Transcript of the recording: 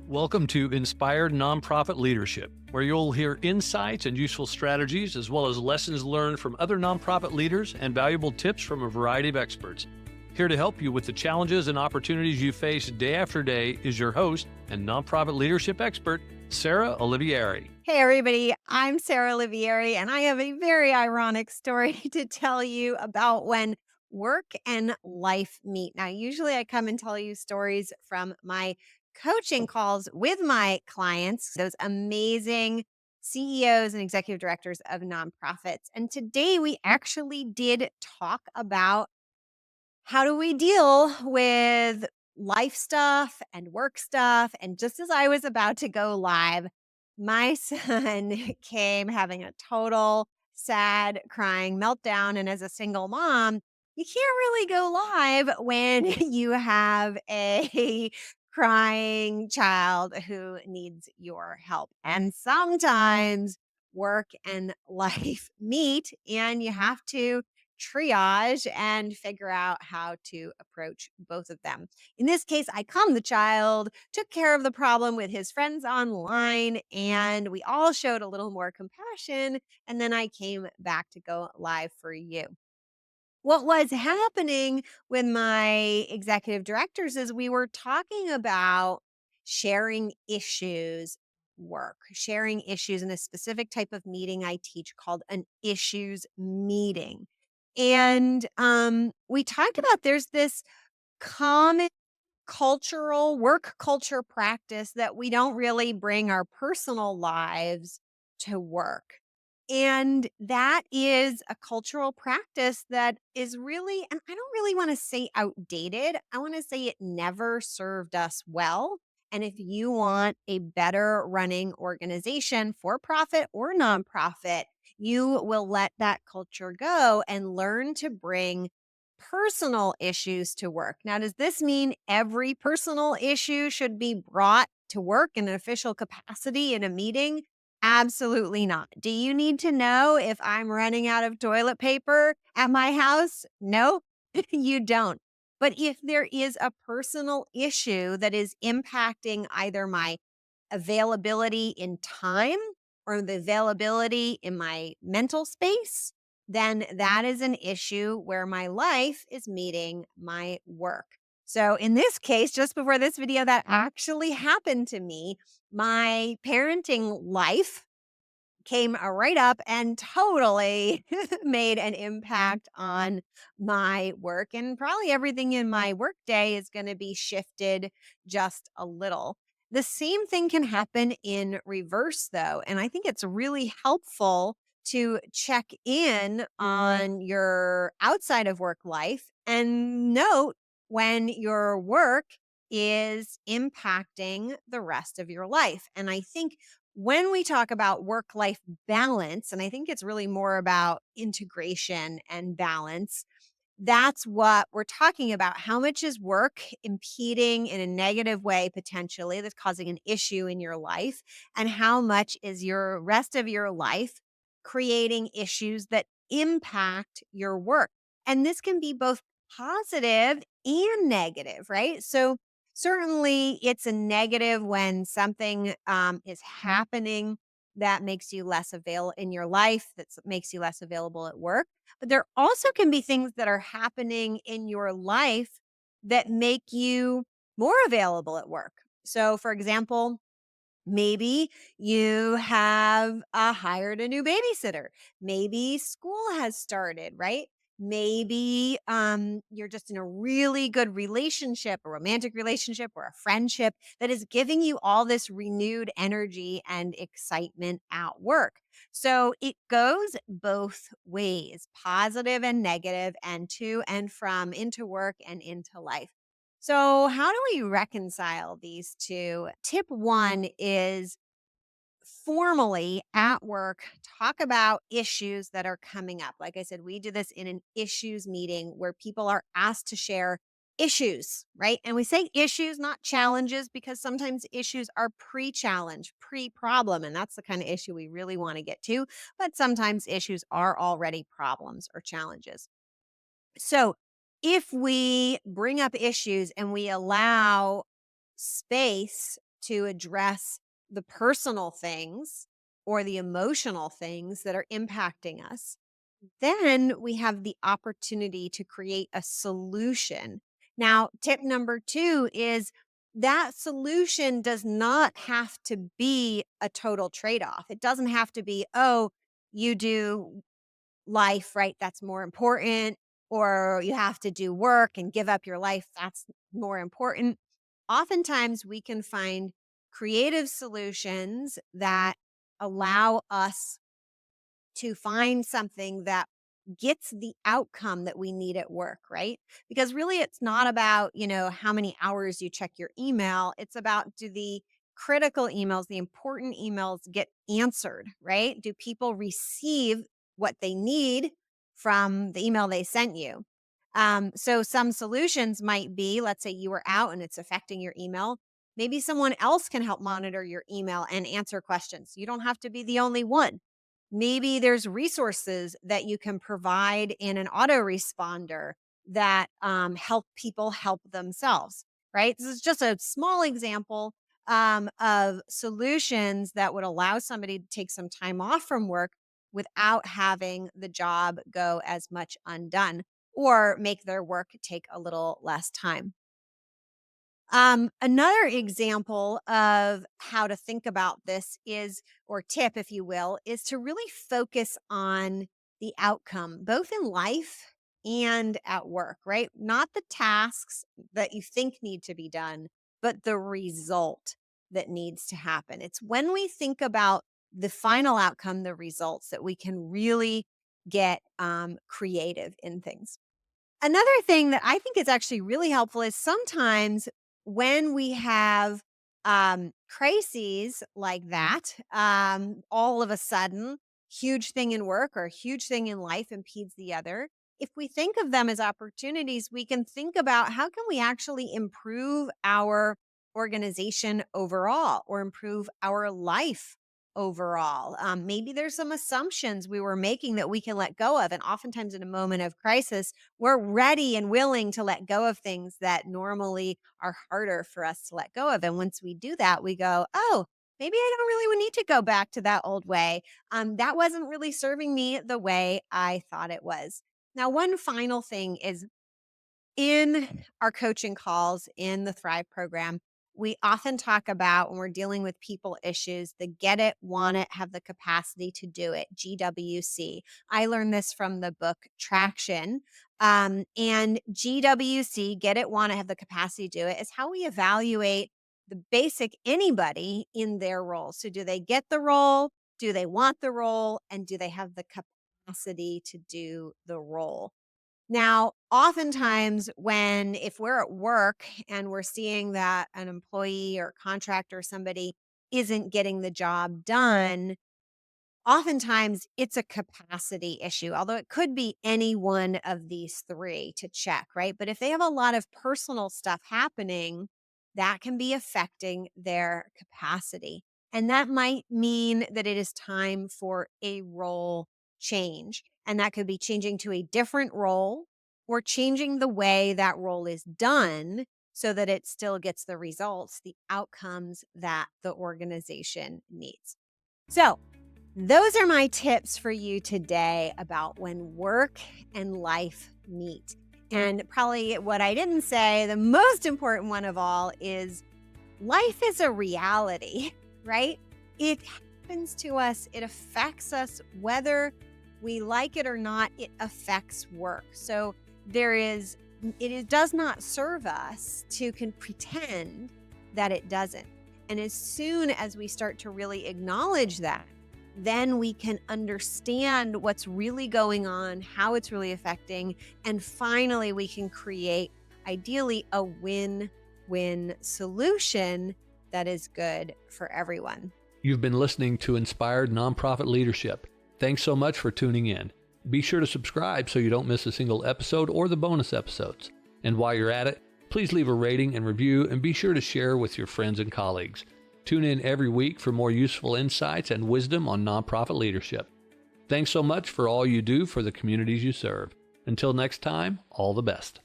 Welcome to Inspired Nonprofit Leadership, where you'll hear insights and useful strategies, as well as lessons learned from other nonprofit leaders and valuable tips from a variety of experts. Here to help you with the challenges and opportunities you face day after day is your host and nonprofit leadership expert, Sarah Olivieri. Hey, everybody. I'm Sarah Olivieri, and I have a very ironic story to tell you about when work and life meet. Now, usually I come and tell you stories from my coaching calls with my clients, those amazing CEOs and executive directors of nonprofits. And today we actually did talk about how do we deal with life stuff and work stuff. And just as I was about to go live, my son came having a total sad crying meltdown. And as a single mom, you can't really go live when you have a crying child who needs your help. And sometimes work and life meet, and you have to triage and figure out how to approach both of them. In this case, I calmed the child, took care of the problem with his friends online, and we all showed a little more compassion. And then I came back to go live for you. What was happening with my executive directors is we were talking about sharing issues sharing issues in a specific type of meeting I teach called an issues meeting. And we talked about there's this common work culture practice that we don't really bring our personal lives to work. And that is a cultural practice that is really, and I don't really want to say outdated. I want to say it never served us well. And if you want a better running organization, for profit or nonprofit, you will let that culture go and learn to bring personal issues to work. Now, does this mean every personal issue should be brought to work in an official capacity in a meeting? Absolutely not. Do you need to know if I'm running out of toilet paper at my house? No, you don't. But if there is a personal issue that is impacting either my availability in time or the availability in my mental space, then that is an issue where my life is meeting my work. So in this case, just before this video, that actually happened to me. My parenting life came right up and totally made an impact on my work. And probably everything in my work day is going to be shifted just a little. The same thing can happen in reverse, though. And I think it's really helpful to check in on your outside of work life and note when your work is impacting the rest of your life. And I think when we talk about work life balance, and I think it's really more about integration and balance, that's what we're talking about. How much is work impeding in a negative way, potentially, that's causing an issue in your life? And how much is your rest of your life creating issues that impact your work? And this can be both positive and negative, right? So, certainly it's a negative when something is happening that makes you less available in your life, that makes you less available at work. But there also can be things that are happening in your life that make you more available at work. So, for example, maybe you have hired a new babysitter. Maybe school has started, right? Maybe you're just in a really good relationship, a romantic relationship or a friendship that is giving you all this renewed energy and excitement at work. So it goes both ways, positive and negative, and to and from, into work and into life. So, how do we reconcile these two? Tip one is formally at work, talk about issues that are coming up. Like I said, we do this in an issues meeting where people are asked to share issues, right? And we say issues, not challenges, because sometimes issues are pre challenge, pre problem. And that's the kind of issue we really want to get to. But sometimes issues are already problems or challenges. So, if we bring up issues and we allow space to address the personal things or the emotional things that are impacting us, then we have the opportunity to create a solution. Now, tip number 2 is that solution does not have to be a total trade off. It doesn't have to be, oh, you do life, right? That's more important. Or you have to do work and give up your life. That's more important. Oftentimes, we can find creative solutions that allow us to find something that gets the outcome that we need at work, right? Because really it's not about, how many hours you check your email. It's about, do the critical emails, the important emails get answered, right? Do people receive what they need from the email they sent you? So some solutions might be, let's say you were out and it's affecting your email. Maybe someone else can help monitor your email and answer questions. You don't have to be the only one. Maybe there's resources that you can provide in an autoresponder that help people help themselves, right? This is just a small example of solutions that would allow somebody to take some time off from work without having the job go as much undone or make their work take a little less time. Another example of how to think about this is, or tip, if you will, is to really focus on the outcome, both in life and at work, right? Not the tasks that you think need to be done, but the result that needs to happen. It's when we think about the final outcome, the results, that we can really get creative in things. Another thing that I think is actually really helpful is sometimes when we have crises like that, all of a sudden, huge thing in work or huge thing in life impedes the other. If we think of them as opportunities, we can think about how can we actually improve our organization overall or improve our life overall. Maybe there's some assumptions we were making that we can let go of. And oftentimes in a moment of crisis, we're ready and willing to let go of things that normally are harder for us to let go of. And once we do that, we go, oh, maybe I don't really need to go back to that old way. That wasn't really serving me the way I thought it was. Now, one final thing is, in our coaching calls in the Thrive program, we often talk about, when we're dealing with people issues, the get it, want it, have the capacity to do it, GWC. I learned this from the book Traction. And GWC, get it, want it, have the capacity to do it, is how we evaluate the basic anybody in their role. So do they get the role? Do they want the role? And do they have the capacity to do the role? Now, oftentimes if we're at work and we're seeing that an employee or contractor or somebody isn't getting the job done, oftentimes it's a capacity issue, although it could be any one of these three to check, right? But if they have a lot of personal stuff happening, that can be affecting their capacity. And that might mean that it is time for a role change. And that could be changing to a different role or changing the way that role is done so that it still gets the results, the outcomes that the organization needs. So, those are my tips for you today about when work and life meet. And probably what I didn't say, the most important one of all, is life is a reality, right? It happens to us, it affects us, whether we like it or not, it affects work. So it does not serve us to pretend that it doesn't. And as soon as we start to really acknowledge that, then we can understand what's really going on, how it's really affecting, and finally we can create, ideally, a win-win solution that is good for everyone. You've been listening to Inspired Nonprofit Leadership. Thanks so much for tuning in. Be sure to subscribe so you don't miss a single episode or the bonus episodes. And while you're at it, please leave a rating and review, and be sure to share with your friends and colleagues. Tune in every week for more useful insights and wisdom on nonprofit leadership. Thanks so much for all you do for the communities you serve. Until next time, all the best.